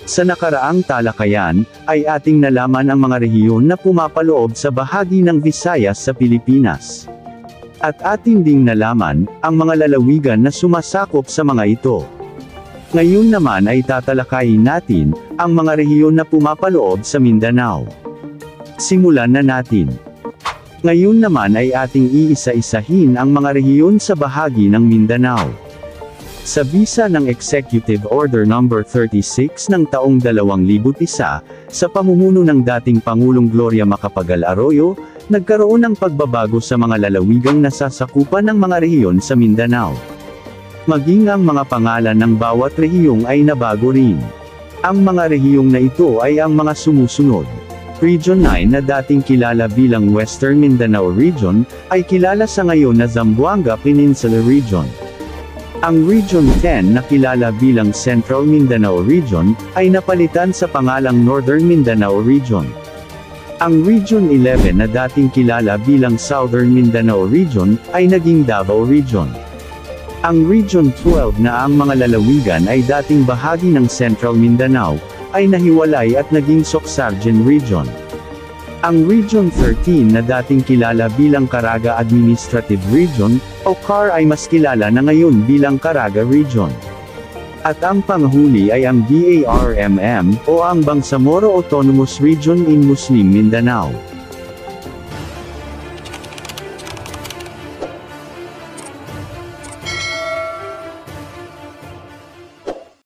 Sa nakaraang talakayan, ay ating nalaman ang mga rehiyon na pumapaloob sa bahagi ng Visayas sa Pilipinas. At atin ding nalaman, ang mga lalawigan na sumasakop sa mga ito. Ngayon naman ay tatalakayin natin, ang mga rehiyon na pumapaloob sa Mindanao. Simulan na natin. Ngayon naman ay ating iisa-isahin ang mga rehiyon sa bahagi ng Mindanao. Sa bisa ng Executive Order No. 36 ng taong 2001, sa pamumuno ng dating Pangulong Gloria Macapagal Arroyo, nagkaroon ng pagbabago sa mga lalawigang nasasakupan ng mga rehiyon sa Mindanao. Maging ang mga pangalan ng bawat rehiyong ay nabago rin. Ang mga rehiyong na ito ay ang mga sumusunod. Region 9 na dating kilala bilang Western Mindanao Region, ay kilala sa ngayon na Zamboanga Peninsula Region. Ang Region 10 na kilala bilang Central Mindanao Region, ay napalitan sa pangalang Northern Mindanao Region. Ang Region 11 na dating kilala bilang Southern Mindanao Region, ay naging Davao Region. Ang Region 12 na ang mga lalawigan ay dating bahagi ng Central Mindanao, ay nahiwalay at naging Soxargen Region. Ang Region 13 na dating kilala bilang Caraga Administrative Region, o CAR ay mas kilala na ngayon bilang Caraga Region. At ang panghuli ay ang BARMM, o ang Bangsamoro Autonomous Region in Muslim Mindanao.